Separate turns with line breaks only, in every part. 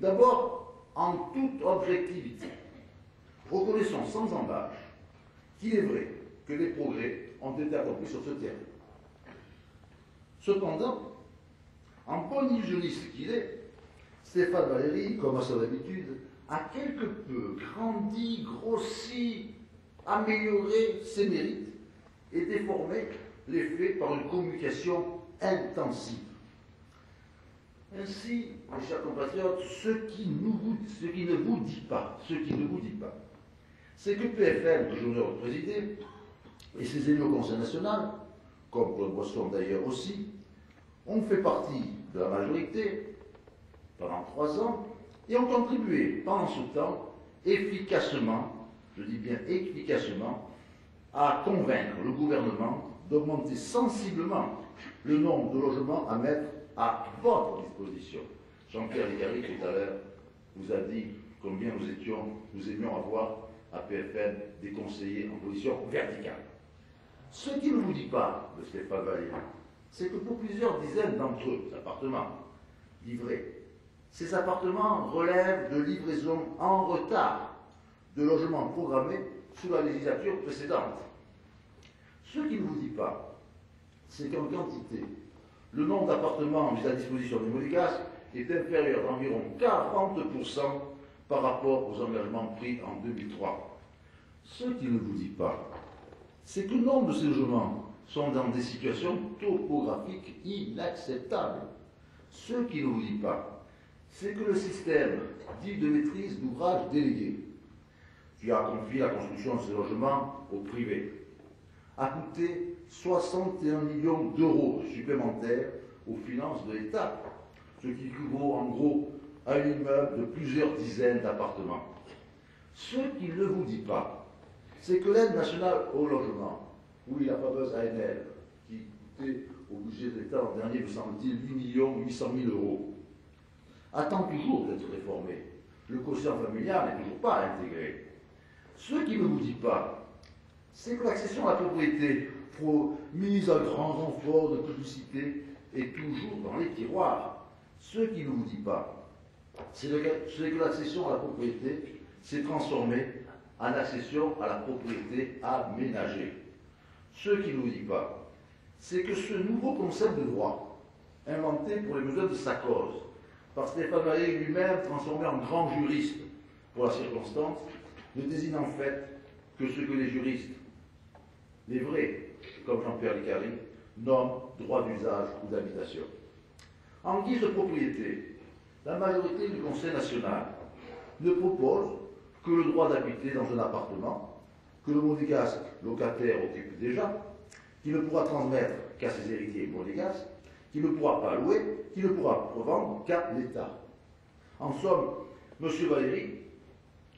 D'abord, en toute objectivité, reconnaissons sans embâche qu'il est vrai que des progrès ont été accomplis sur ce terrain. Cependant, en bon illusionniste qu'il est, Stéphane Valéry, comme à son habitude, a quelque peu grandi, grossi, amélioré ses mérites et déformé les faits par une communication intensive. Ainsi, mes chers compatriotes, ce qui ne vous dit pas, c'est que PFM, que j'ai l'honneur de présider, et ses élus au Conseil national, comme Claude Boisson d'ailleurs aussi, ont fait partie de la majorité pendant 3 ans et ont contribué pendant ce temps efficacement, je dis bien efficacement, à convaincre le gouvernement d'augmenter sensiblement le nombre de logements à mettre à votre disposition. Jean-Pierre Légaré, tout à l'heure, vous a dit combien nous aimions avoir à PFM des conseillers en position verticale. Ce qu'il ne vous dit pas, de Stéphane Valéry, c'est que pour plusieurs dizaines d'entre eux, appartements livrés, ces appartements relèvent de livraisons en retard de logements programmés sous la législature précédente. Ce qu'il ne vous dit pas, c'est qu'en quantité, le nombre d'appartements mis à disposition des Monégasques est inférieur d'environ 40% par rapport aux engagements pris en 2003. Ce qu'il ne vous dit pas, c'est que le nombre de ces logements sont dans des situations topographiques inacceptables. Ce qu'il ne vous dit pas, c'est que le système dit de maîtrise d'ouvrage délégué, qui a confié la construction de ces logements au privé, a coûté 61 millions d'euros supplémentaires aux finances de l'État, ce qui équivaut en gros à un immeuble de plusieurs dizaines d'appartements. Ce qu'il ne vous dit pas, c'est que l'aide nationale au logement, oui, la fameuse ANL, qui coûtait au budget de l'État l'an dernier, me semble-t-il, 8 800 000 euros, attend toujours d'être réformée. Le quotient familial n'est toujours pas intégré. Ce qu'il ne vous dit pas, c'est que l'accession à la propriété, mise à grand renfort de publicité, est toujours dans les tiroirs. Ce qu'il ne vous dit pas, c'est que l'accession à la propriété s'est transformée en accession à la propriété aménagée. Ce qu'il ne vous dit pas, c'est que ce nouveau concept de droit, inventé pour les besoins de sa cause, par Stéphane Valéry lui-même transformé en grand juriste pour la circonstance, ne désigne en fait que ce que les juristes, les vrais, comme Jean-Pierre Légaré, nomment droit d'usage ou d'habitation. En guise de propriété, la majorité du Conseil national ne propose que le droit d'habiter dans un appartement que le monégasque locataire occupe déjà, qui ne pourra transmettre qu'à ses héritiers monégasques, qui ne pourra pas louer, qui ne pourra revendre qu'à l'État. En somme, M. Valéry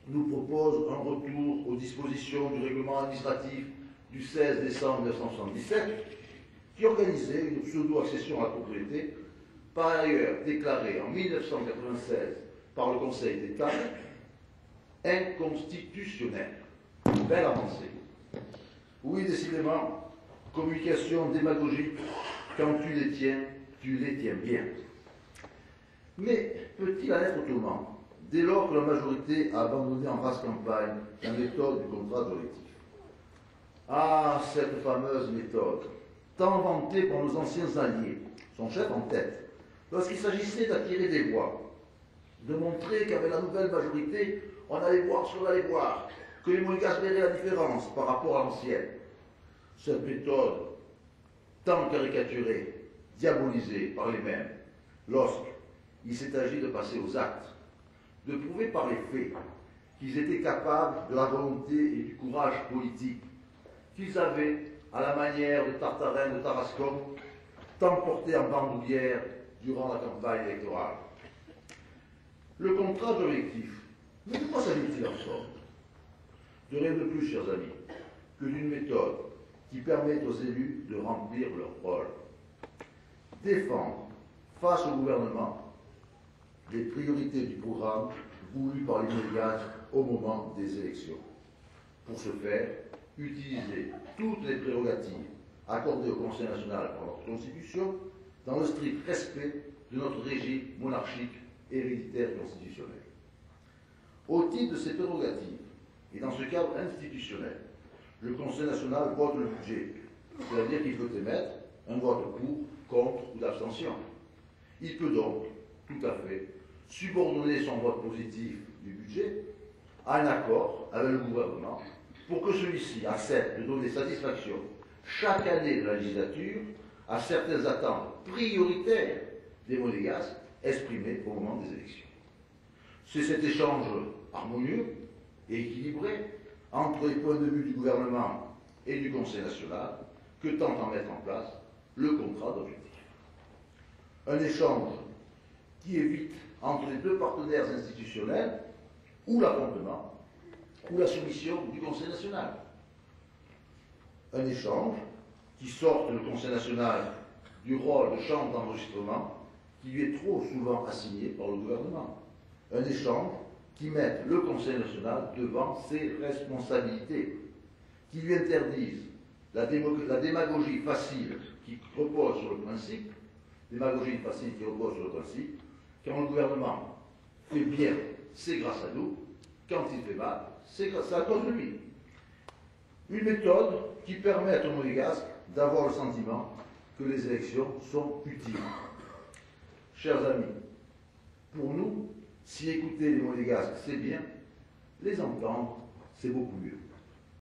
nous propose un retour aux dispositions du règlement administratif du 16 décembre 1977 qui organisait une pseudo-accession à la propriété, par ailleurs déclarée en 1996 par le Conseil d'État inconstitutionnelle. Belle avancée. Oui, décidément, communication démagogique, quand tu les tiens bien. Mais peut-il en être autrement, dès lors que la majorité a abandonné en race campagne la méthode du contrat collectif? Ah, cette fameuse méthode, tant vantée par nos anciens alliés, son chef en tête, lorsqu'il s'agissait d'attirer des voix, de montrer qu'avec la nouvelle majorité, on allait voir ce qu'on allait voir, que les Monégasques verraient la différence par rapport à l'ancienne. Cette méthode, tant caricaturée, diabolisée par les mêmes, lorsqu'il s'est agi de passer aux actes, de prouver par les faits qu'ils étaient capables de la volonté et du courage politique qu'ils avaient, à la manière de Tartarin de Tarascon, tant porté en bandoulière durant la campagne électorale. Le contrat d'objectif, mais de quoi s'agit-il en somme? De rien de plus, chers amis, que d'une méthode qui permet aux élus de remplir leur rôle. Défendre, face au gouvernement, les priorités du programme voulu par les Monégasques au moment des élections. Pour ce faire, utiliser toutes les prérogatives accordées au Conseil national par notre Constitution dans le strict respect de notre régime monarchique héréditaire constitutionnel. Au titre de ses prérogatives, et dans ce cadre institutionnel, le Conseil national vote le budget, c'est-à-dire qu'il peut émettre un vote pour, contre ou d'abstention. Il peut donc, tout à fait, subordonner son vote positif du budget à un accord avec le gouvernement pour que celui-ci accepte de donner satisfaction chaque année de la législature à certaines attentes prioritaires des monégasques exprimées au moment des élections. C'est cet échange harmonieux et équilibré entre les points de vue du gouvernement et du Conseil national que tente à mettre en place le contrat d'objectif. Un échange qui évite entre les deux partenaires institutionnels ou l'affrontement ou la soumission du Conseil national. Un échange qui sorte le Conseil national du rôle de chambre d'enregistrement qui lui est trop souvent assigné par le gouvernement. Un échange qui mette le Conseil national devant ses responsabilités, qui lui interdise la démagogie facile qui repose sur le principe, quand le gouvernement fait bien, c'est grâce à nous, quand il fait mal, c'est à cause de lui. Une méthode qui permet aux Monégasques d'avoir le sentiment que les élections sont utiles. Chers amis, pour nous, si écouter les Monégasques c'est bien, les entendre c'est beaucoup mieux.